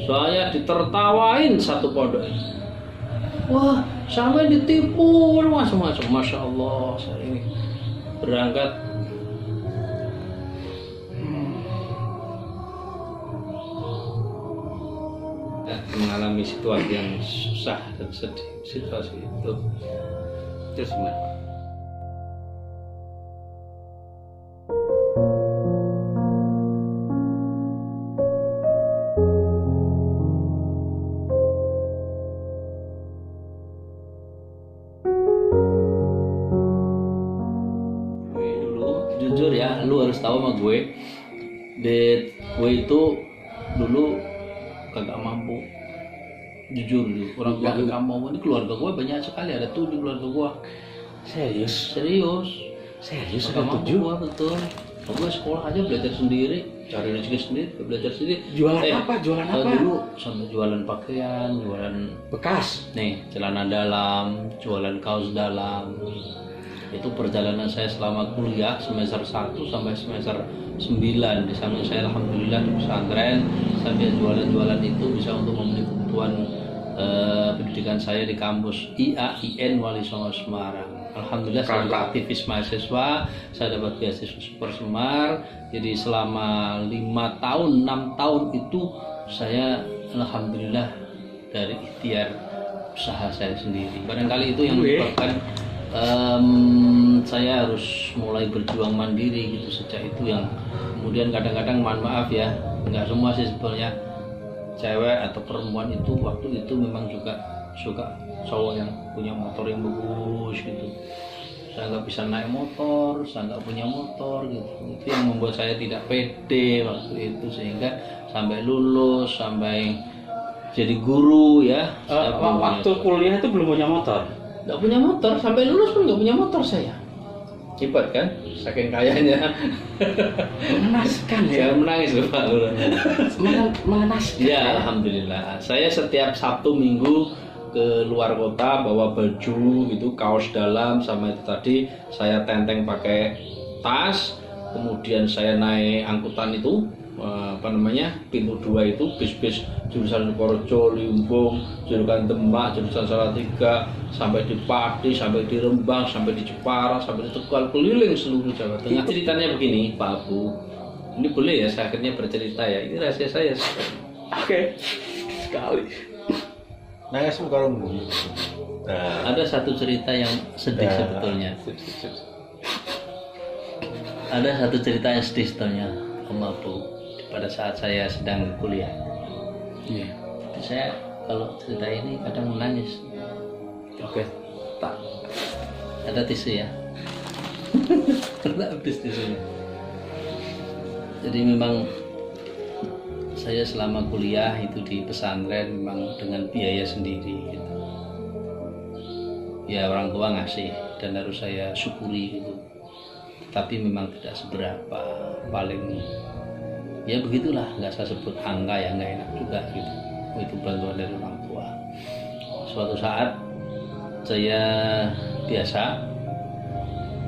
Saya ditertawain satu pondok ini. Wah, sampai ditipu macam-macam. Masya Allah, saya ini berangkat mengalami situasi yang susah dan sedih. Situasi itu terus gimana? Jujur ya, lu harus tahu sama gue, gue itu dulu kagak mampu. Jujur lu, orang tua kagak mampu. Ini keluarga gue banyak sekali, ada 7 keluarga gue. Serius Ada mampu 7? gue, betul. Gue sekolah aja belajar sendiri, cari rezeki sendiri, belajar sendiri. Jualan apa? Dulu sampai jualan pakaian, jualan Bekas. nih celana dalam, jualan kaos dalam. Itu perjalanan saya selama kuliah semester 1 sampai semester 9. Di samping saya alhamdulillah di pesantren, sambil jualan-jualan itu bisa untuk memenuhi kebutuhan pendidikan saya di kampus IAIN Wali Songo Semarang. Alhamdulillah saya juga aktivis mahasiswa, saya dapat beasiswa Super Semar. Jadi selama 5 tahun, 6 tahun itu saya alhamdulillah dari ikhtiar usaha saya sendiri. Barangkali itu yang menyebabkan saya harus mulai berjuang mandiri gitu sejak itu, yang kemudian kadang-kadang mohon maaf ya, nggak semua sih sebetulnya cewek atau perempuan itu waktu itu memang juga suka cowok yang punya motor yang bagus gitu. Saya nggak bisa naik motor, saya nggak punya motor gitu. Itu yang membuat saya tidak pede waktu itu, sehingga sampai lulus, sampai jadi guru ya. Waktu kuliah itu belum punya motor? Nggak punya motor, sampai lulus pun nggak punya motor saya. Hebat kan, saking kayanya. Mengenaskan ya? Saya menangis loh Pak Lurah. Mengenaskan Ya alhamdulillah, saya setiap Sabtu Minggu ke luar kota bawa baju gitu, kaos dalam sama itu tadi, saya tenteng pakai tas, kemudian saya naik angkutan itu pintu 2 itu bis-bis jurusan Purworejo, Limbung, jurusan Demak, jurusan Salatiga, sampai di Pati, sampai di Rembang, sampai di Jepara, sampai di Tegal, keliling seluruh Jawa Tengah. Ceritanya begini Pak Abu, ini boleh ya saya akhirnya bercerita ya, ini rahasia saya. Oke. Sekali. Nah, sekarang Ada satu cerita yang sedih sebetulnya. Ada satu cerita yang sedih sebetulnya Om Abu, pada saat saya sedang kuliah. Iya. Saya kalau cerita ini kadang menangis. Oke. Tak. Ada tisu ya? Karena habis tisunya. Jadi memang saya selama kuliah itu di pesantren memang dengan biaya sendiri gitu. Ya orang tua ngasih dan harus saya syukuri gitu. Tapi memang tidak seberapa, paling ya begitulah, nggak saya sebut angka ya, nggak enak juga gitu. Itu bantuan dari orang tua. Suatu saat saya biasa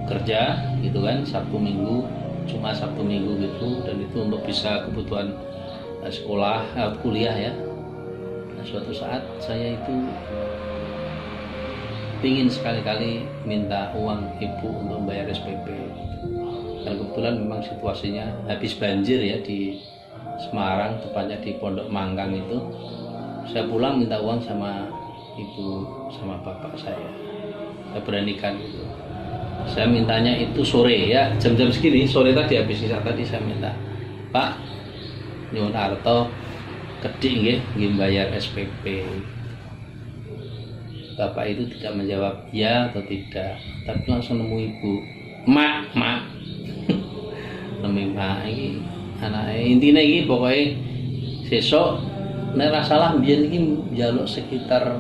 kerja gitu kan, Sabtu Minggu, cuma Sabtu Minggu gitu, dan itu untuk bisa kebutuhan sekolah, kuliah ya. Nah, suatu saat saya itu pingin sekali-kali minta uang ibu untuk membayar SPP. Dan kebetulan memang situasinya habis banjir ya di Semarang, tepatnya di Pondok Mangkang itu. Saya pulang minta uang sama ibu sama bapak saya beranikan gitu. Saya mintanya itu sore ya, jam-jam segini, sore tadi habis isya tadi saya minta, Pak, nyuwun arto kedik nggih bayar SPP. Bapak itu tidak menjawab ya atau tidak, tapi langsung nemu ibu, mak nemu mak ini anak intinya ini pokoknya sesok nek ra salah mbiyen iki njaluk sekitar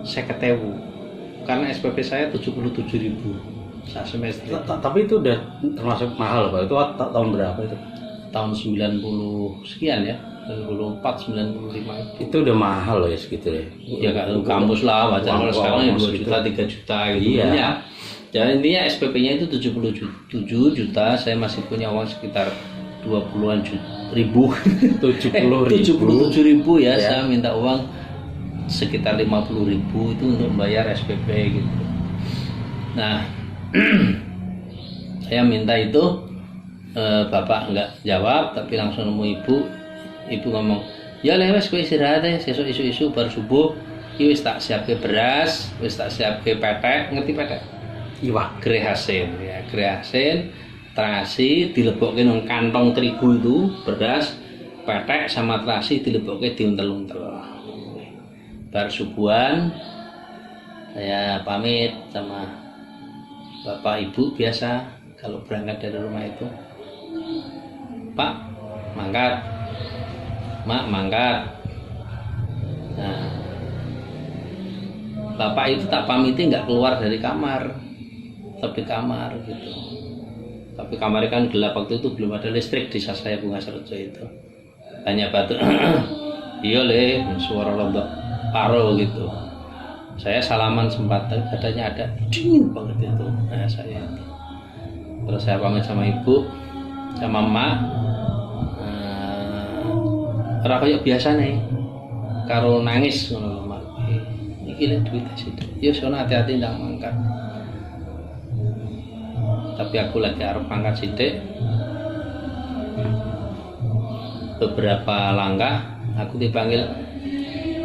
50.000 karena SPP saya 77.000 saat semester. Tapi itu udah termasuk mahal Pak. Itu tahun berapa itu? Tahun 90 sekian ya, 94, 95 Itu udah mahal loh ya segitu ya. Ya kan kampus lah, wajar kalau sekarang ya 2 juta, 3 juta gitu. Iya. Ya intinya SPP-nya itu 77 juta, saya masih punya uang sekitar 20-an ribu 70.000 ya, Ya. saya minta uang sekitar 50.000 itu untuk membayar SPP gitu. Nah saya minta itu, bapak nggak jawab tapi langsung nemu ibu ngomong, ya lewes kowe istirahat ya, sesuk isu baru subuh iki wis tak siapke beras, wis tak siapke petek, ngerti petek? Iwak. Grehasen ya, grehasen terasi dilebokke nang kantong terigu itu, beras, petek sama terasi dilebokke diuntel-untel. Bar subuhan saya pamit sama bapak ibu biasa kalau berangkat dari rumah itu. Pak, mangkat. Mak, mangkat. Nah, bapak itu tak pamiti nggak keluar dari kamar, tetap di kamar gitu. Tapi kamarnya kan gelap, waktu itu belum ada listrik di saya Bunga Serjo itu. Hanya batu. Iya le, suara rombak paro gitu. Saya salaman sempat, katanya ada dingin banget itu. Nah, saya itu. Terus saya pamit sama ibu, sama emak. Ora kaya biasa nih, karo nangis ngono lho mak. Iki lek duit situ. Ya sono hati-hati ndang mangkat. Tapi aku lagi arep mangkat sithik. Beberapa langkah aku dipanggil,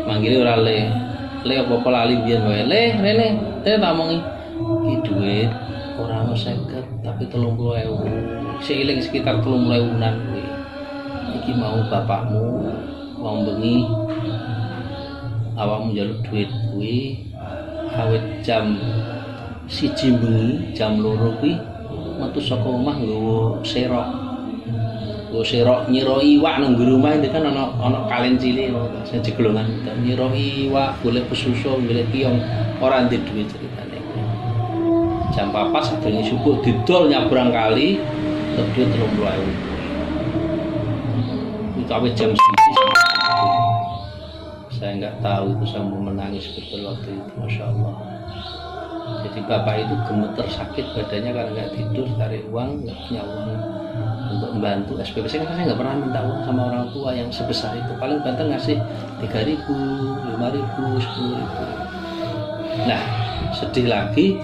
manggil ora le. Le apa-apa lali biyen wae. Le tak omongi. Iki duit ora ono 50 tapi 30.000. Seiling sekitar 30.000-an kuwi. Iki mau bapakmu mau bengi awakmu njaluk duit kuwi awit jam 1 bengi, jam 2 kuwi metu saka omah nggawa serok. Nggawa serok nyiro iwak nang nggo omah itu kan ana kalen cilik sing jeglongan. Nyiro iwak, golek pesusu, golek piong, ora ndek duit ceritane. Jam 4 sadurunge subuh didol nyabrang kali tek duit 30.000. Sampai jam 9 saya nggak tahu itu, saya mau menangis betul waktu itu, masya Allah. Jadi bapak itu gemeter sakit badannya karena nggak tidur, cari uang, nggak punya uang untuk membantu SPP. Saya nggak pernah minta uang sama orang tua yang sebesar itu, paling banter ngasih 3.000, 5.000, 10.000. Nah sedih lagi.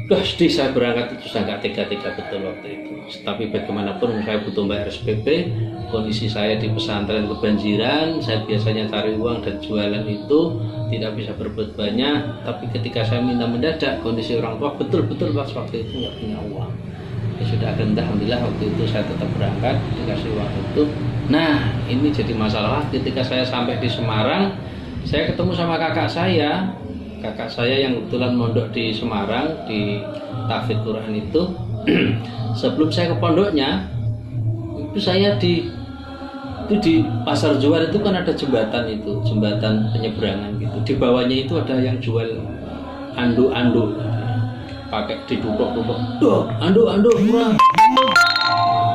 Sedih saya berangkat itu, saya nggak tega-tega betul waktu itu. Tapi bagaimanapun saya butuh bayar SPP, kondisi saya di pesantren kebanjiran, saya biasanya cari uang dan jualan itu tidak bisa berbuat banyak. Tapi ketika saya minta mendadak, kondisi orang tua betul-betul pas waktu itu nggak punya uang. Ya sudah, alhamdulillah waktu itu saya tetap berangkat, dikasih uang itu. Nah ini jadi masalah ketika saya sampai di Semarang, saya ketemu sama kakak saya yang kebetulan mondok di Semarang di Tahfidz Quran itu. Sebelum saya ke pondoknya itu saya di Pasar Juar itu kan ada jembatan itu, jembatan penyeberangan gitu. Di bawahnya itu ada yang jual anduk-anduk pakai diduduk-duduk. Duh, anduk murah.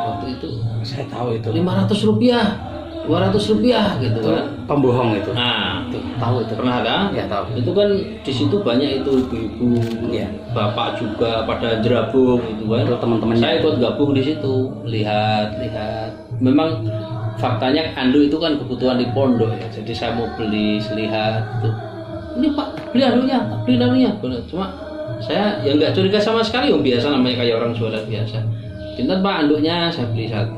Waktu itu Saya tahu itu. 500 rupiah, 200 rupiah gitu Itu kan. pembohong itu. Nah, Itu tahu itu. pernah kan? Ya tahu. Itu kan di situ banyak itu ibu-ibu, Iya. bapak juga pada jerabung gitu kan. Itu teman-temannya. Saya ikut gabung di situ, lihat. Memang faktanya anduk itu kan kebutuhan di pondok ya. Jadi saya mau beli, lihat itu. Ini Pak, beli anduknya. Cuma saya ya nggak curiga sama sekali, biasa namanya kayak orang jualan biasa. Pintar Pak anduknya, saya beli 1.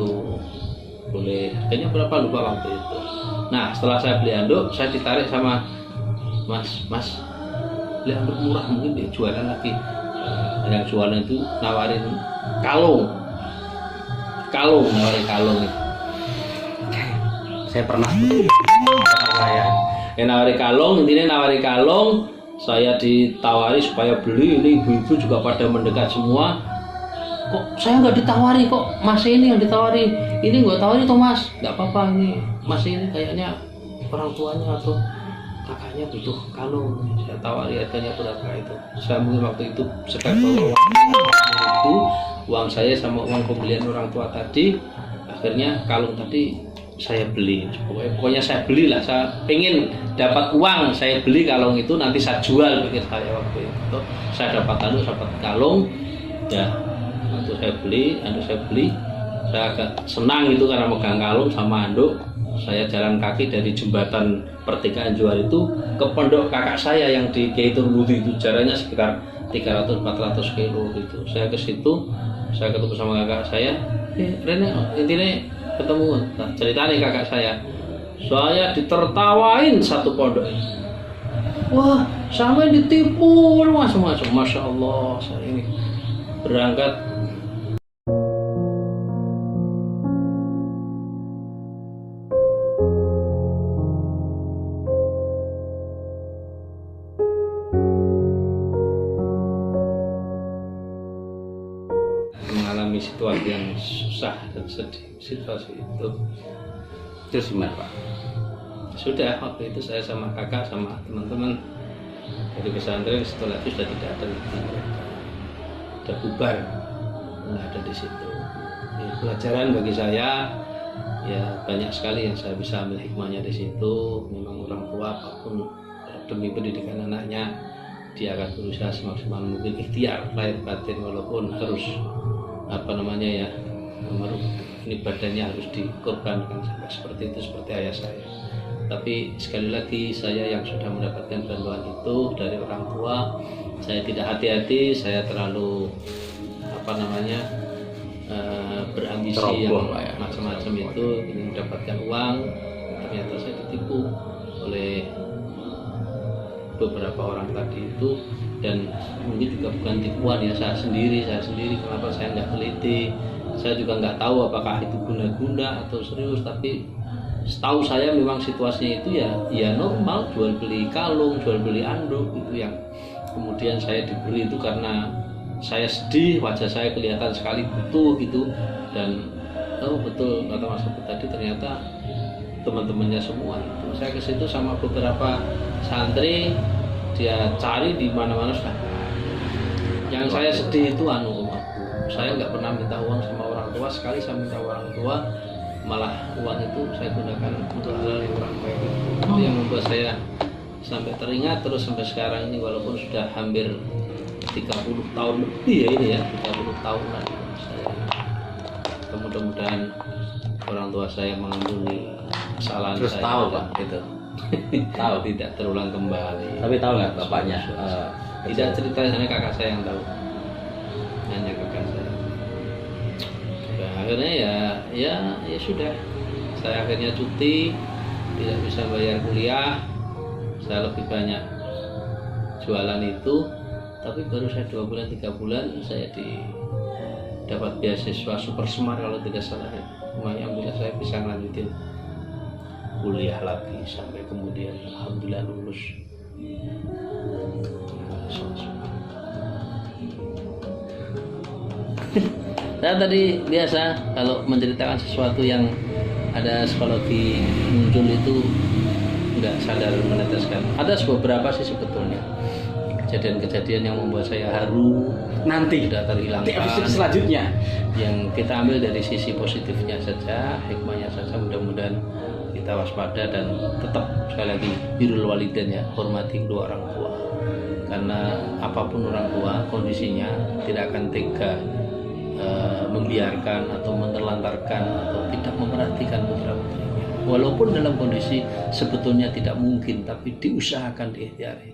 Boleh, harganya berapa lupa waktu itu. Nah setelah saya beli anduk, saya ditarik sama mas beli anduk murah, mungkin dia jualan lagi. Yang jualan itu nawarin kalung itu. Saya pernah saya Nawari kalung, saya ditawari supaya beli. Ini ibu-ibu juga pada mendekat semua. Kok saya nggak ditawari, kok Mas ini yang ditawari? Ini nggak tawari toh Mas? Nggak apa-apa, ini Mas ini kayaknya orang tuanya atau kakaknya butuh kalung. Saya tawari harganya berapa itu. Saya mungkin waktu itu sedang bawa uang saya sama uang pembelian orang tua tadi. Akhirnya kalung tadi saya beli. Pokoknya saya belilah. Saya pengen dapat uang, saya beli kalung itu, nanti saya jual, pikir saya waktu itu. Saya dapat kalung, ya. Untuk saya beli, saya agak senang itu karena megang kalung sama anduk. Saya jalan kaki dari jembatan Pertigaan Juar itu ke pondok kakak saya yang di Kiaitur Budi itu, jaraknya sekitar 300-400 kilo gitu. Saya ke situ, saya ketemu sama kakak saya. Rene, intinya ketemu, nah, ceritanya kakak saya ditertawain satu pondok. Wah, sampai ditipu macam-macam. Masya Allah, saya ini berangkat mengalami situasi yang susah dan sedih. Situasi itu Terus gimana Pak? sudah, waktu itu saya sama kakak sama teman-teman dari pesantren setelah itu sudah tidak ada lagi mereka, sudah bubar, nggak ada di situ. Ya, pelajaran bagi saya ya banyak sekali yang saya bisa ambil hikmahnya di situ. Memang orang tua apapun demi pendidikan anaknya dia akan berusaha semaksimal mungkin, ikhtiar lahir batin, walaupun harus ini badannya harus dikorbankan sampai seperti itu, seperti ayah saya. Tapi sekali lagi saya yang sudah mendapatkan bantuan itu dari orang tua, saya tidak hati-hati, saya terlalu berambisi Ceroboh, yang macam-macam itu, ingin mendapatkan uang. Ternyata saya ditipu oleh beberapa orang tadi itu, dan mungkin juga bukan tipuan ya, saya sendiri kenapa saya nggak teliti. Saya juga nggak tahu apakah itu guna-guna atau serius, tapi setahu saya memang situasinya itu ya normal, jual beli kalung, jual beli anduk itu yang kemudian saya diberi itu karena saya sedih, wajah saya kelihatan sekali butuh gitu. Dan betul kata Mas Abud tadi, ternyata teman-temannya semua itu, saya ke situ sama beberapa santri, dia cari di mana-mana sudah. Yang saya sedih itu saya nggak pernah minta uang sama orang tua. Sekali saya minta orang tua, malah uang itu saya gunakan untuk hal yang kurang baik. Itu yang membuat saya sampai teringat terus sampai sekarang ini, walaupun sudah hampir 30 tahun lebih ya ini ya, 30 tahunan saya. Mudah-mudahan orang tua saya mengampuni kesalahan Terus saya. tahu Pak itu? Tahu? Tidak terulang kembali. Tapi tahu nggak bapaknya? Tidak, cerita hanya kakak saya yang tahu. Hanya kakak saya. Nah, akhirnya ya sudah. Saya akhirnya cuti, tidak bisa bayar kuliah. Saya lebih banyak jualan itu. Tapi baru saya 2 bulan 3 bulan saya dapat beasiswa Super Smart kalau tidak salah ya. Alhamdulillah saya bisa lanjutin kuliah lagi sampai kemudian alhamdulillah lulus. Saya tadi biasa kalau menceritakan sesuatu yang ada psikologi muncul itu nggak sadar meneteskan. Ada beberapa sih sebetulnya kejadian-kejadian yang membuat saya haru, Nanti tidak terhilangkan. di episode selanjutnya Yang kita ambil dari sisi positifnya saja, hikmahnya saja, mudah-mudahan kita waspada dan tetap sekali lagi birrul walidain ya, hormati kedua orang tua. Karena apapun orang tua kondisinya tidak akan tega membiarkan atau menelantarkan atau tidak memerhatikan putra-putrinya. Walaupun dalam kondisi sebetulnya tidak mungkin, tapi diusahakan, diikhtiari.